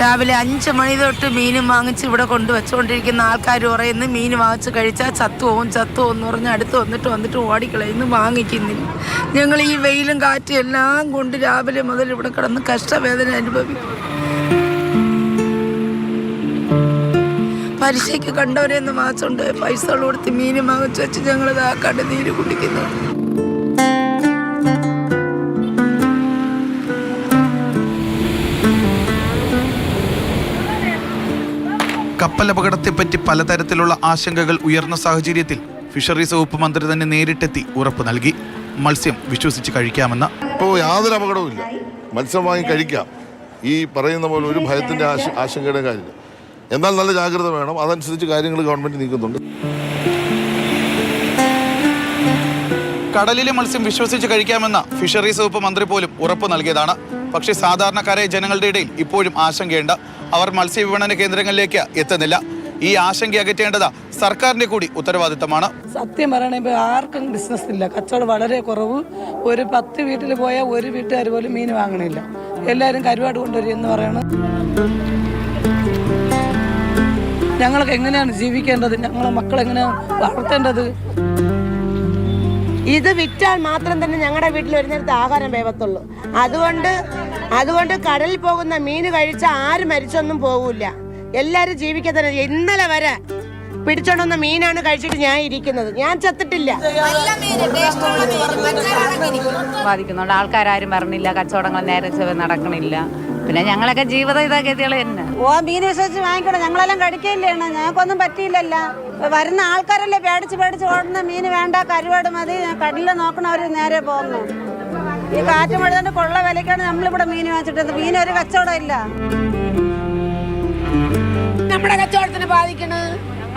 രാവിലെ 5 മണി തൊട്ട് മീനും വാങ്ങിച്ച് ഇവിടെ കൊണ്ടുവച്ചുകൊണ്ടിരിക്കുന്ന ആൾക്കാർ പറയുന്നു മീൻ വാങ്ങിച്ച് കഴിച്ചാൽ ചത്തുപോകും എന്ന് പറഞ്ഞ് അടുത്ത് വന്നിട്ട് ഓടിക്കളയുന്നു, വാങ്ങിക്കുന്നില്ല. ഞങ്ങൾ ഈ വെയിലും കാറ്റും എല്ലാം കൊണ്ട് രാവിലെ മുതൽ ഇവിടെ കിടന്ന് കഷ്ടവേദന അനുഭവിക്കും. പലിശയ്ക്ക് കണ്ടവരെന്ന് വാങ്ങിച്ചുകൊണ്ട് പൈസകൾ കൊടുത്ത് മീൻ വാങ്ങിച്ച് വെച്ച് ഞങ്ങളിത് ആ കണ്ണുനീര് കുടിക്കുന്നു. കപ്പൽ അപകടത്തെപ്പറ്റി പലതരത്തിലുള്ള ആശങ്കകൾ ഉയർന്ന സാഹചര്യത്തിൽ ഫിഷറീസ് വകുപ്പ് മന്ത്രി തന്നെ നേരിട്ടെത്തി ഉറപ്പ് നൽകി. മത്സ്യം വിശ്വസിച്ച് കഴിക്കാമെന്ന്. ഇപ്പോൾ യാതൊരു അപകടവുമില്ല, മത്സ്യം വാങ്ങി കഴിക്കാം. ഈ പറയുന്ന പോലെ ഒരു ഭയത്തിൻ്റെ ആശങ്കയുടെ കാര്യമില്ല. എന്നാൽ നല്ല ജാഗ്രത വേണം. അതനുസരിച്ച് കാര്യങ്ങൾ ഗവൺമെൻറ് നീക്കുന്നുണ്ട്. കടലിലെ മത്സ്യം വിശ്വസിച്ച് കഴിക്കാമെന്ന ഫിഷറീസ് വകുപ്പ് മന്ത്രി പോലും ഉറപ്പ് നൽകിയതാണ്. പക്ഷേ സാധാരണക്കാരായ ജനങ്ങളുടെ ഇടയിൽ ഇപ്പോഴും ആശങ്കയുണ്ട്. അവർ മത്സ്യവിപണന കേന്ദ്രങ്ങളിലേക്ക് എത്തുന്നില്ല. ഈ ആശങ്ക അകറ്റേണ്ടത് സർക്കാരിന്റെ കൂടി ഉത്തരവാദിത്തമാണ്. സത്യം പറയണെങ്കിൽ ആർക്കും ബിസിനസ് ഇല്ല, കച്ചവടം വളരെ കുറവ്. ഒരു 10 വീട്ടിൽ പോയാൽ ഒരു വീട്ടുകാർ പോലും മീൻ വാങ്ങണില്ല. എല്ലാവരും കരുവാട് കൊണ്ടുവരും എന്ന് പറയണം. ഞങ്ങൾക്ക് എങ്ങനെയാണ് ജീവിക്കേണ്ടത്? ഞങ്ങളെ മക്കളെങ്ങനെയാണ് വളർത്തേണ്ടത്? ഇത് വിറ്റാൽ മാത്രം തന്നെ ഞങ്ങളുടെ വീട്ടിൽ ഒരു നേരത്തെ ആഹാരം വേവത്തുള്ളൂ. അതുകൊണ്ട് കടലിൽ പോകുന്ന മീൻ കഴിച്ചാൽ ആരും മരിച്ചൊന്നും പോകില്ല, എല്ലാവരും ജീവിക്കാൻ. ഇന്നലെ വരെ പിടിച്ചോണ്ടുവന്ന മീനാണ് കഴിച്ചിട്ട് ഞാൻ ഇരിക്കുന്നത്. ഞാൻ ചത്തിട്ടില്ല. ബാധിക്കുന്നുണ്ട്. ആൾക്കാരും പറഞ്ഞില്ല, കച്ചവടങ്ങൾ നേരെ നടക്കണില്ല. പിന്നെ ഞങ്ങളൊക്കെ ജീവിത ഇതാഗതികൾ തന്നെ. മീൻ വിശ്വസിച്ച് വാങ്ങിക്കണം, ഞങ്ങളെല്ലാം കഴിക്കില്ലാണ്. ഞങ്ങൾക്കൊന്നും പറ്റിയില്ലല്ല. വരുന്ന ആൾക്കാരല്ലേ പേടിച്ച് ഓടുന്ന മീൻ വേണ്ട, കരുവാട് മതി, കടലിൽ നോക്കണവർ നേരെ പോകുന്നു. ഈ കാറ്റ് മഴ കൊള്ള വിലക്കാണ് നമ്മളിവിടെ മീൻ വാങ്ങിച്ചിട്ടത്. മീനൊരു കച്ചവടം ഇല്ല. നമ്മുടെ കച്ചവടത്തിന് ബാധിക്കണ്.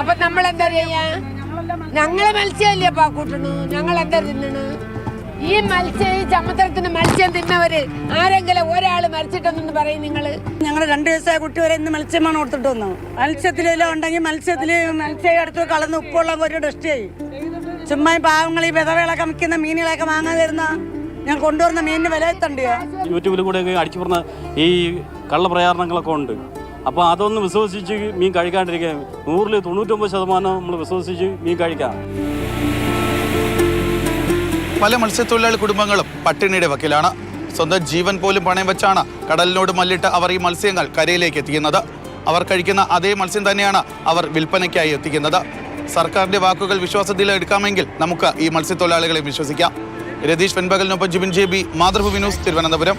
അപ്പൊ നമ്മൾ എന്താ ചെയ്യാ? ഞങ്ങളെ മത്സ്യമല്ലേ കൂട്ടണു, ഞങ്ങൾ എന്താ തിന്നണ്? ഈ സമുദ്രത്തിന് മത്സ്യം തിന്നവര് ആരെങ്കിലും ഒരാള് മരിച്ചിട്ടെന്ന് പറയും നിങ്ങള്. ഞങ്ങൾ 2 ദിവസമായ കുട്ടി വരെ ഇന്ന് മത്സ്യമാണ് കൊടുത്തിട്ട് വന്നു. മത്സ്യത്തിലെല്ലാം ഉണ്ടെങ്കിൽ മത്സ്യം എടുത്ത് കളന്ന് ഉപ്പുള്ള ഒരു ഡസ്റ്റായി. ചുമ്മാ പാവങ്ങൾ ഈ വിധവകളൊക്കെ മിക്കുന്ന മീനുകളൊക്കെ വാങ്ങാൻ തരുന്ന ഞാൻ കൊണ്ടുവരുന്ന മീനിന് വില എത്തണ്ടിയോ? യൂട്യൂബിൽ കൂടെ അടിച്ചു പറഞ്ഞ ഈ കള്ളപ്രചാരണങ്ങളൊക്കെ ഉണ്ട്. അപ്പോൾ അതൊന്നും വിശ്വസിച്ച് മീൻ കഴിക്കാണ്ടിരിക്കുക. 100-ൽ 99% നമ്മൾ വിശ്വസിച്ച് മീൻ കഴിക്കാം. പല മത്സ്യത്തൊഴിലാളി കുടുംബങ്ങളും പട്ടിണിയുടെ വക്കിലാണ്. സ്വന്തം ജീവൻ പോലും പണയം വെച്ചാണ് കടലിനോട് മല്ലിട്ട് അവർ ഈ മത്സ്യങ്ങൾ കരയിലേക്ക് എത്തിക്കുന്നത്. അവർ കഴിക്കുന്ന അതേ മത്സ്യം തന്നെയാണ് അവർ വിൽപ്പനയ്ക്കായി എത്തിക്കുന്നത്. സർക്കാരിന്റെ വാക്കുകൾ വിശ്വാസത്തിൽ എടുക്കാമെങ്കിൽ നമുക്ക് ഈ മത്സ്യത്തൊഴിലാളികളെ വിശ്വസിക്കാം. രതീഷ് വെൺപകലിനൊപ്പം ജിബിൻ JB, മാതൃഭൂമി ന്യൂസ്, തിരുവനന്തപുരം.